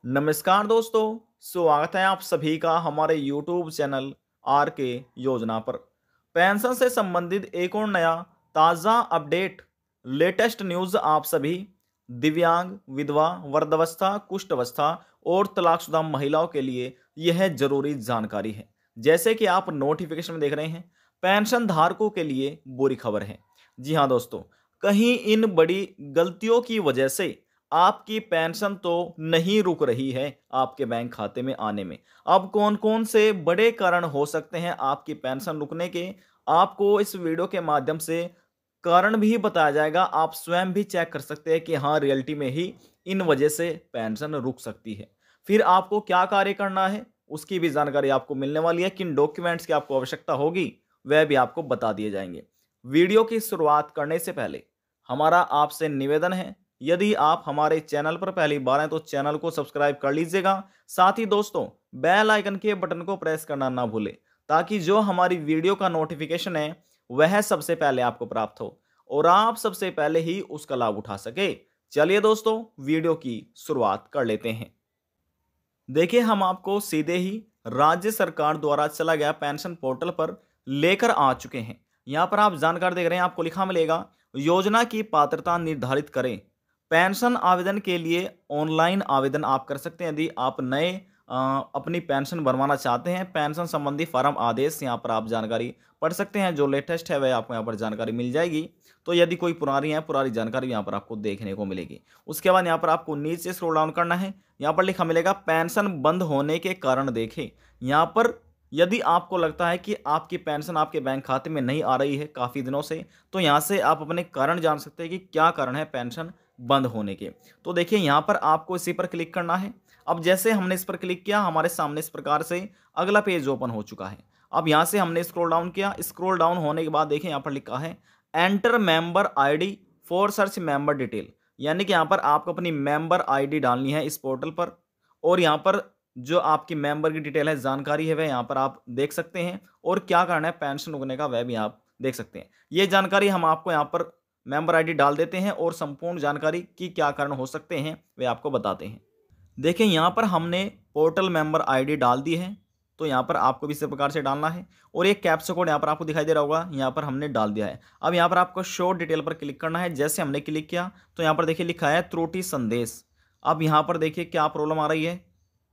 नमस्कार दोस्तों, स्वागत है आप सभी का हमारे YouTube चैनल आर के योजना पर। पेंशन से संबंधित एक और नया ताज़ा अपडेट, लेटेस्ट न्यूज़ आप सभी दिव्यांग, विधवा, वृद्धावस्था, कुष्ठावस्था और तलाकशुदा महिलाओं के लिए यह जरूरी जानकारी है। जैसे कि आप नोटिफिकेशन में देख रहे हैं, पेंशन धारकों के लिए बुरी खबर है। जी हाँ दोस्तों, कहीं इन बड़ी गलतियों की वजह से आपकी पेंशन तो नहीं रुक रही है आपके बैंक खाते में आने में। अब कौन कौन से बड़े कारण हो सकते हैं आपकी पेंशन रुकने के, आपको इस वीडियो के माध्यम से कारण भी बताया जाएगा। आप स्वयं भी चेक कर सकते हैं कि हाँ, रियलिटी में ही इन वजह से पेंशन रुक सकती है। फिर आपको क्या कार्य करना है उसकी भी जानकारी आपको मिलने वाली है। किन डॉक्यूमेंट्स की आपको आवश्यकता होगी वह भी आपको बता दिए जाएंगे। वीडियो की शुरुआत करने से पहले हमारा आपसे निवेदन है, यदि आप हमारे चैनल पर पहली बार हैं तो चैनल को सब्सक्राइब कर लीजिएगा। साथ ही दोस्तों, बेल आइकन के बटन को प्रेस करना ना भूलें, ताकि जो हमारी वीडियो का नोटिफिकेशन है वह सबसे पहले आपको प्राप्त हो और आप सबसे पहले ही उसका लाभ उठा सके। चलिए दोस्तों, वीडियो की शुरुआत कर लेते हैं। देखिए, हम आपको सीधे ही राज्य सरकार द्वारा चला गया पेंशन पोर्टल पर लेकर आ चुके हैं। यहाँ पर आप जानकारी देख रहे हैं, आपको लिखा मिलेगा योजना की पात्रता निर्धारित करें। पेंशन आवेदन के लिए ऑनलाइन आवेदन आप कर सकते हैं। यदि आप नए अपनी पेंशन बनवाना चाहते हैं, पेंशन संबंधी फॉर्म आदेश यहाँ पर आप जानकारी पढ़ सकते हैं। जो लेटेस्ट है वह आपको यहाँ पर जानकारी मिल जाएगी। तो यदि कोई पुरानी है, पुरानी जानकारी यहाँ पर आपको देखने को मिलेगी। उसके बाद यहाँ पर आपको नीचे स्क्रॉल डाउन करना है। यहाँ पर लिखा मिलेगा पेंशन बंद होने के कारण देखें। यहाँ पर यदि आपको लगता है कि आपकी पेंशन आपके बैंक खाते में नहीं आ रही है काफ़ी दिनों से, तो यहाँ से आप अपने कारण जान सकते हैं कि क्या कारण है पेंशन बंद होने के। तो देखिए, यहाँ पर आपको इसी पर क्लिक करना है। अब जैसे हमने इस पर क्लिक किया, हमारे सामने इस प्रकार से अगला पेज ओपन हो चुका है। अब यहाँ से हमने स्क्रॉल डाउन किया। स्क्रॉल डाउन होने के बाद देखिए, यहाँ पर लिखा है enter member ID for search member detail. यानी कि यहाँ पर आपको अपनी मेंबर आईडी डालनी है इस पोर्टल पर, और यहाँ पर जो आपकी मेंबर की डिटेल है, जानकारी है, वह यहाँ पर आप देख सकते हैं। और क्या कारण है पेंशन रुकने का वह भी आप देख सकते हैं। ये जानकारी हम आपको यहाँ पर मेंबर आईडी डाल देते हैं और संपूर्ण जानकारी की क्या कारण हो सकते हैं वे आपको बताते हैं। देखिए, यहाँ पर हमने पोर्टल मेंबर आईडी डाल दी है, तो यहाँ पर आपको भी इसी प्रकार से डालना है। और एक कैप्चा कोड यहाँ पर आपको दिखाई दे रहा होगा, यहाँ पर हमने डाल दिया है। अब यहाँ पर आपको शो डिटेल पर क्लिक करना है। जैसे हमने क्लिक किया तो यहाँ पर देखिए लिखा है त्रुटि संदेश। अब यहाँ पर देखिए क्या प्रॉब्लम आ रही है,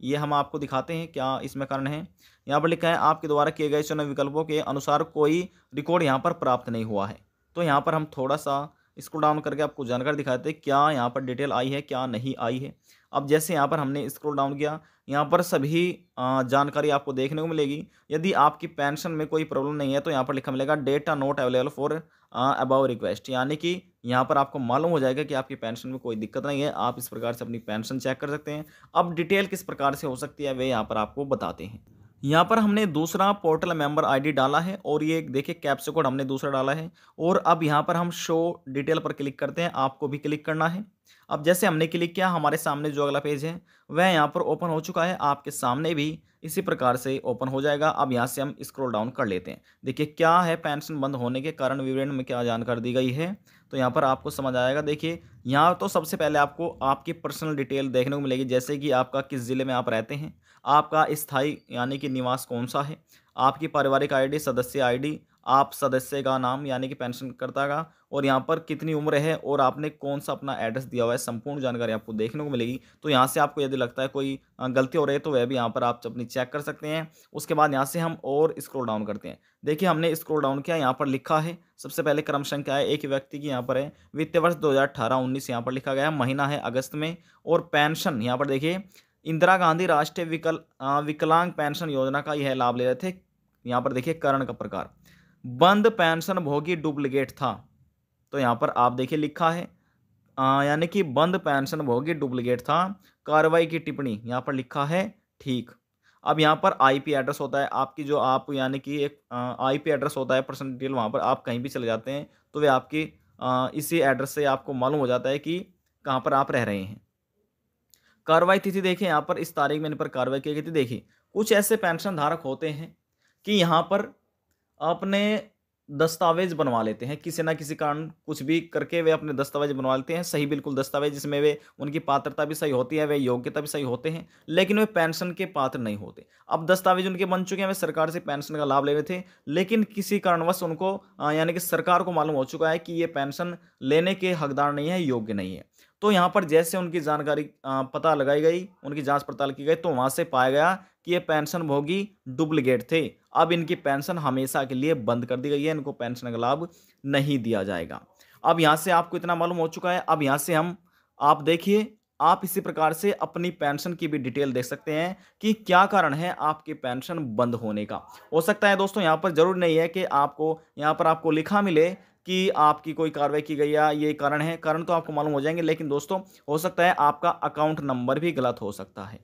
ये हम आपको दिखाते हैं क्या इसमें कारण है। यहाँ पर लिखा है आपके द्वारा किए गए चुने विकल्पों के अनुसार कोई रिकॉर्ड यहाँ पर प्राप्त नहीं हुआ है। तो यहाँ पर हम थोड़ा सा स्क्रॉल डाउन करके आपको जानकारी दिखाते हैं क्या यहाँ पर डिटेल आई है, क्या नहीं आई है। अब जैसे यहाँ पर हमने स्क्रॉल डाउन किया, यहाँ पर सभी जानकारी आपको देखने को मिलेगी। यदि आपकी पेंशन में कोई प्रॉब्लम नहीं है तो यहाँ पर लिखा मिलेगा data not available for above request. यानी कि यहाँ पर आपको मालूम हो जाएगा कि आपकी पेंशन में कोई दिक्कत नहीं है। आप इस प्रकार से अपनी पेंशन चेक कर सकते हैं। अब डिटेल किस प्रकार से हो सकती है वे यहाँ पर आपको बताते हैं। यहाँ पर हमने दूसरा पोर्टल मेंबर आईडी डाला है और ये देखिए कैप्चा कोड हमने दूसरा डाला है। और अब यहाँ पर हम शो डिटेल पर क्लिक करते हैं, आपको भी क्लिक करना है। अब जैसे हमने क्लिक किया, हमारे सामने जो अगला पेज है वह यहाँ पर ओपन हो चुका है। आपके सामने भी इसी प्रकार से ओपन हो जाएगा। अब यहाँ से हम स्क्रॉल डाउन कर लेते हैं। देखिए क्या है पेंशन बंद होने के कारण विवरण में क्या जानकारी दी गई है, तो यहाँ पर आपको समझ आएगा। देखिए, यहाँ तो सबसे पहले आपको आपकी पर्सनल डिटेल देखने को मिलेगी, जैसे कि आपका किस ज़िले में आप रहते हैं, आपका स्थायी यानी कि निवास कौन सा है, आपकी पारिवारिक आईडी, सदस्य आईडी, आप सदस्य का नाम यानी कि पेंशनकर्ता का, और यहाँ पर कितनी उम्र है और आपने कौन सा अपना एड्रेस दिया हुआ है, संपूर्ण जानकारी आपको देखने को मिलेगी। तो यहाँ से आपको यदि लगता है कोई गलती हो रही है तो वह भी यहाँ पर आप अपनी चेक कर सकते हैं। उसके बाद यहाँ से हम और स्क्रॉल डाउन करते हैं। देखिए, हमने स्क्रॉल डाउन किया, यहाँ पर लिखा है सबसे पहले क्रम संख्या है एक व्यक्ति की, यहाँ पर है वित्तीय वर्ष 2018-19 यहाँ पर लिखा गया है, महीना है अगस्त में, और पेंशन यहाँ पर देखिए इंदिरा गांधी राष्ट्रीय विकलांग पेंशन योजना का यह लाभ ले रहे थे। यहाँ पर देखिए करण का प्रकार बंद पेंशन भोगी डुप्लीकेट था। तो यहाँ पर आप देखिए लिखा है यानी कि बंद पेंशन भोगी डुप्लीकेट था। कार्रवाई की टिप्पणी यहाँ पर लिखा है ठीक। अब यहाँ पर आईपी एड्रेस होता है आपकी, जो आप यानी कि एक आईपी एड्रेस होता है, पर्सनल डिटेल, वहाँ पर आप कहीं भी चले जाते हैं तो वे आपकी इसी एड्रेस से आपको मालूम हो जाता है कि कहाँ पर आप रह रहे हैं। कार्रवाई तिथि देखिए, यहाँ पर इस तारीख में इन पर कार्रवाई की गई थी। देखिए, कुछ ऐसे पेंशन धारक होते हैं कि यहाँ पर आपने दस्तावेज बनवा लेते हैं, किसी ना किसी कारण कुछ भी करके वे अपने दस्तावेज बनवा लेते हैं, सही बिल्कुल दस्तावेज जिसमें वे उनकी पात्रता भी सही होती है, वे योग्यता भी सही होते हैं, लेकिन वे पेंशन के पात्र नहीं होते। अब दस्तावेज उनके बन चुके हैं, वे सरकार से पेंशन का लाभ ले रहे थे, लेकिन किसी कारणवश उनको यानी कि सरकार को मालूम हो चुका है कि ये पेंशन लेने के हकदार नहीं है, योग्य नहीं है। तो यहाँ पर जैसे उनकी जानकारी पता लगाई गई, उनकी जांच पड़ताल की गई, तो वहां से पाया गया कि ये पेंशन भोगी डुप्लीकेट थे। अब इनकी पेंशन हमेशा के लिए बंद कर दी गई है, इनको पेंशन का लाभ नहीं दिया जाएगा। अब यहाँ से आपको इतना मालूम हो चुका है। अब यहाँ से आप देखिए, आप इसी प्रकार से अपनी पेंशन की भी डिटेल देख सकते हैं कि क्या कारण है आपकी पेंशन बंद होने का। हो सकता है दोस्तों, यहाँ पर जरूर नहीं है कि आपको यहाँ पर आपको लिखा मिले कि आपकी कोई कार्रवाई की गई या ये कारण है, कारण तो आपको मालूम हो जाएंगे, लेकिन दोस्तों हो सकता है आपका अकाउंट नंबर भी गलत हो सकता है।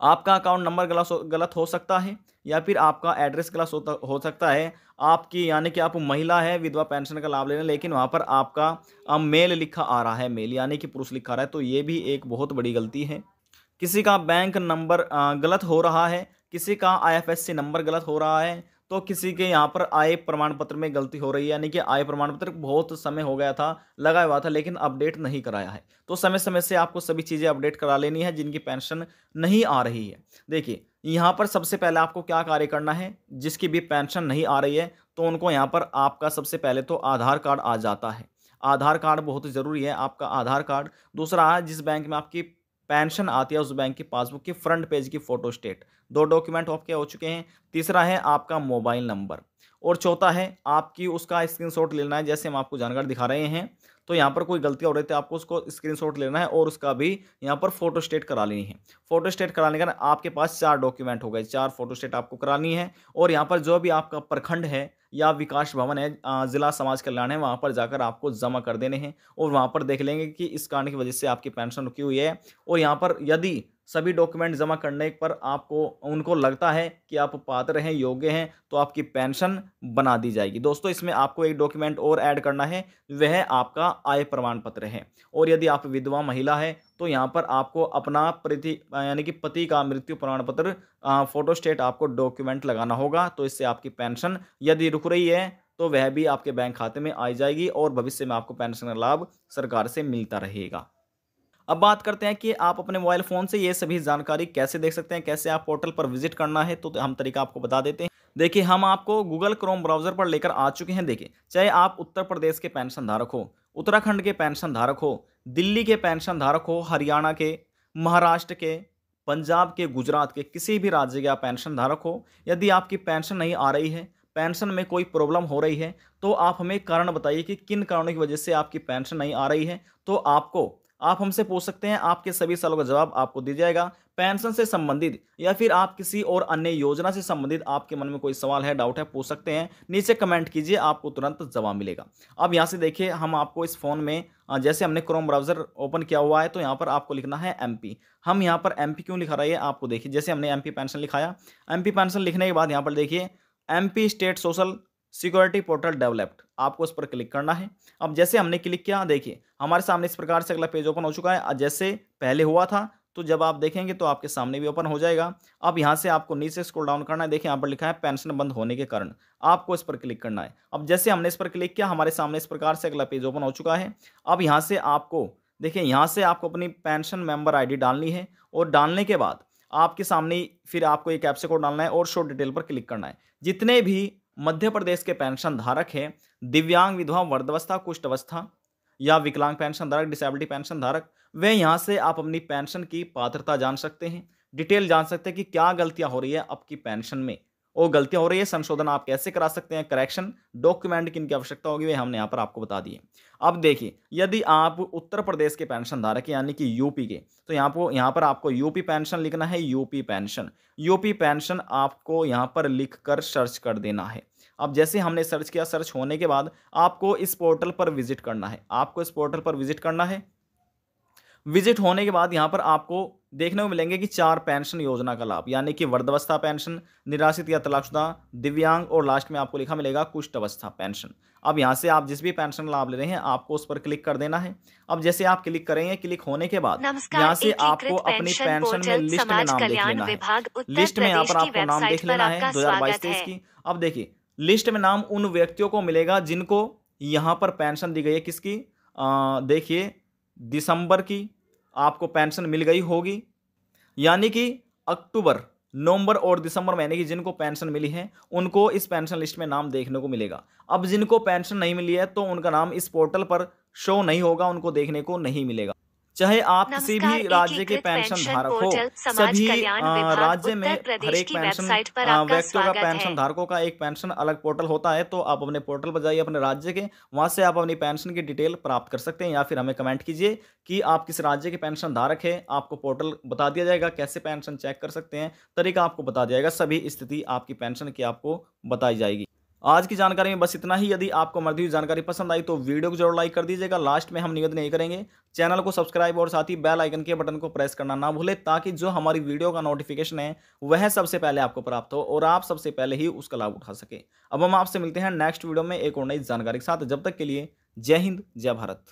आपका अकाउंट नंबर गलत हो सकता है, या फिर आपका एड्रेस गलत हो सकता है। आपकी यानी कि आप महिला है, विधवा पेंशन का लाभ ले रहे हैं, लेकिन वहाँ पर आपका मेल लिखा आ रहा है, मेल यानी कि पुरुष लिखा आ रहा है, तो ये भी एक बहुत बड़ी गलती है। किसी का बैंक नंबर गलत हो रहा है, किसी का आईएफएससी नंबर गलत हो रहा है, तो किसी के यहाँ पर आय प्रमाण पत्र में गलती हो रही है, यानी कि आय प्रमाण पत्र बहुत समय हो गया था, लगा हुआ था, लेकिन अपडेट नहीं कराया है। तो समय समय से आपको सभी चीज़ें अपडेट करा लेनी है जिनकी पेंशन नहीं आ रही है। देखिए, यहाँ पर सबसे पहले आपको क्या कार्य करना है, जिसकी भी पेंशन नहीं आ रही है तो उनको यहाँ पर आपका सबसे पहले तो आधार कार्ड आ जाता है। आधार कार्ड बहुत ज़रूरी है, आपका आधार कार्ड। दूसरा, जिस बैंक में आपकी पेंशन आती है उस बैंक की पासबुक की फ्रंट पेज की फोटो स्टेट, 2 डॉक्यूमेंट आपके हो चुके हैं। तीसरा है आपका मोबाइल नंबर, और चौथा है आपकी उसका स्क्रीनशॉट लेना है, जैसे हम आपको जानकारी दिखा रहे हैं। तो यहाँ पर कोई गलती हो रही थी, आपको उसको स्क्रीनशॉट लेना है और उसका भी यहाँ पर फोटो स्टेट करा लेनी है। फोटो स्टेट कराने का आपके पास 4 डॉक्यूमेंट हो गए, 4 फोटो स्टेट आपको करानी है। और यहाँ पर जो भी आपका प्रखंड है या विकास भवन है, जिला समाज कल्याण है, वहाँ पर जाकर आपको जमा कर देने हैं, और वहाँ पर देख लेंगे कि इस कारण की वजह से आपकी पेंशन रुकी हुई है। और यहाँ पर यदि सभी डॉक्यूमेंट जमा करने पर आपको उनको लगता है कि आप पात्र हैं, योग्य हैं, तो आपकी पेंशन बना दी जाएगी। दोस्तों, इसमें आपको एक डॉक्यूमेंट और ऐड करना है, वह आपका आय प्रमाण पत्र है। और यदि आप विधवा महिला है तो यहाँ पर आपको अपना यानी कि पति का मृत्यु प्रमाण पत्र फोटो स्टेट आपको डॉक्यूमेंट लगाना होगा। तो इससे आपकी पेंशन यदि रुक रही है तो वह भी आपके बैंक खाते में आ जाएगी, और भविष्य में आपको पेंशन का लाभ सरकार से मिलता रहेगा। अब बात करते हैं कि आप अपने मोबाइल फ़ोन से ये सभी जानकारी कैसे देख सकते हैं, कैसे आप पोर्टल पर विजिट करना है, तो हम तरीका आपको बता देते हैं। देखिए, हम आपको गूगल क्रोम ब्राउज़र पर लेकर आ चुके हैं। देखिए, चाहे आप उत्तर प्रदेश के पेंशन धारक हो, उत्तराखंड के पेंशन धारक हो, दिल्ली के पेंशन धारक हो, हरियाणा के, महाराष्ट्र के, पंजाब के, गुजरात के, किसी भी राज्य के आप पेंशन धारक हो, यदि आपकी पेंशन नहीं आ रही है, पेंशन में कोई प्रॉब्लम हो रही है, तो आप हमें कारण बताइए कि किन कारणों की वजह से आपकी पेंशन नहीं आ रही है। तो आप हमसे पूछ सकते हैं, आपके सभी सवालों का जवाब आपको दिया जाएगा। पेंशन से संबंधित या फिर आप किसी और अन्य योजना से संबंधित आपके मन में कोई सवाल है, डाउट है, पूछ सकते हैं, नीचे कमेंट कीजिए, आपको तुरंत जवाब मिलेगा। अब यहाँ से देखिए, हम आपको इस फोन में जैसे हमने क्रोम ब्राउजर ओपन किया हुआ है, तो यहाँ पर आपको लिखना है एमपी। हम यहाँ पर एमपी क्यों लिखा रहा है आपको देखिए, जैसे हमने एमपी पेंशन लिखाया, एमपी पेंशन लिखने के बाद यहाँ पर देखिए MP state social security portal developed, आपको उस पर क्लिक करना है। अब जैसे हमने क्लिक किया, देखिए हमारे सामने इस प्रकार से अगला पेज ओपन हो चुका है, जैसे पहले हुआ था। तो जब आप देखेंगे तो आपके सामने भी ओपन हो जाएगा। अब यहाँ से आपको नीचे स्क्रॉल डाउन करना है, देखिए यहाँ पर लिखा है पेंशन बंद होने के कारण, आपको इस पर क्लिक करना है। अब जैसे हमने इस पर क्लिक किया, हमारे सामने इस प्रकार से अगला पेज ओपन हो चुका है। अब यहाँ से आपको देखिए, यहाँ से आपको अपनी पेंशन मेंबर आईडी डालनी है, और डालने के बाद आपके सामने फिर आपको एक कैप्चा कोड डालना है और शो डिटेल पर क्लिक करना है। जितने भी मध्य प्रदेश के पेंशन धारक हैं, दिव्यांग, विधवा, वृद्धावस्था, कुष्ठ अवस्था या विकलांग पेंशन धारक, डिसेबिलिटी पेंशन धारक, वे यहाँ से आप अपनी पेंशन की पात्रता जान सकते हैं, डिटेल जान सकते हैं कि क्या गलतियां हो रही है आपकी पेंशन में, और गलतियां हो रही है, संशोधन आप कैसे करा सकते हैं, करेक्शन डॉक्यूमेंट किन की आवश्यकता होगी, वे हमने यहाँ पर आपको बता दिए। अब देखिए, यदि आप उत्तर प्रदेश के पेंशन धारक यानी कि यूपी के, तो यहाँ पर आपको यूपी पेंशन लिखना है, यूपी पेंशन आपको यहाँ पर लिख कर सर्च कर देना है। अब जैसे हमने सर्च किया, सर्च होने के बाद आपको इस पोर्टल पर विजिट करना है, विजिट होने के बाद यहाँ पर आपको देखने को मिलेंगे कि 4 पेंशन योजना का लाभ, यानी कि वृद्धावस्था पेंशन, निराश्रित या तलाकशुदा, दिव्यांग, और लास्ट में आपको लिखा मिलेगा कुष्ठ अवस्था पेंशन। अब यहाँ से आप जिस भी पेंशन लाभ ले रहे हैं, आपको उस पर क्लिक कर देना है। अब जैसे आप क्लिक करेंगे, क्लिक होने के बाद यहाँ से आपको अपनी पेंशन में लिस्ट में नाम देख लेना है। लिस्ट में यहाँ पर आपको नाम देख लेना है 2022-23 की। अब देखिए, लिस्ट में नाम उन व्यक्तियों को मिलेगा जिनको यहाँ पर पेंशन दी गई है। किसकी? देखिए, दिसंबर की आपको पेंशन मिल गई होगी, यानी कि अक्टूबर, नवंबर और दिसंबर महीने की जिनको पेंशन मिली है, उनको इस पेंशन लिस्ट में नाम देखने को मिलेगा। अब जिनको पेंशन नहीं मिली है, तो उनका नाम इस पोर्टल पर शो नहीं होगा, उनको देखने को नहीं मिलेगा। चाहे आप किसी नमस्कार, भी राज्य के एकीकृत पेंशन पेंशन धारक हो, पोर्टल समाज सभी कल्याण विभाग राज्य में उत्तर हर प्रदेश एक की पेंशन वेबसाइट पर आपका व्यक्तियों का, स्वागत पेंशन है। धारकों का एक पेंशन अलग पोर्टल होता है। तो आप अपने पोर्टल पर जाइए अपने राज्य के, वहां से आप अपनी पेंशन की डिटेल प्राप्त कर सकते हैं, या फिर हमें कमेंट कीजिए कि आप किस राज्य के पेंशन धारक है। आपको पोर्टल बता दिया जाएगा, कैसे पेंशन चेक कर सकते हैं, तरीका आपको बता दिया जाएगा, सभी स्थिति आपकी पेंशन की आपको बताई जाएगी। आज की जानकारी में बस इतना ही। यदि आपको हमारी दी हुई जानकारी पसंद आई तो वीडियो को जरूर लाइक कर दीजिएगा। लास्ट में हम निवेदन यही करेंगे, चैनल को सब्सक्राइब और साथ ही बेल आइकन के बटन को प्रेस करना ना भूलें, ताकि जो हमारी वीडियो का नोटिफिकेशन है वह सबसे पहले आपको प्राप्त हो और आप सबसे पहले ही उसका लाभ उठा सके। अब हम आपसे मिलते हैं नेक्स्ट वीडियो में एक और नई जानकारी के साथ। जब तक के लिए जय हिंद, जय भारत।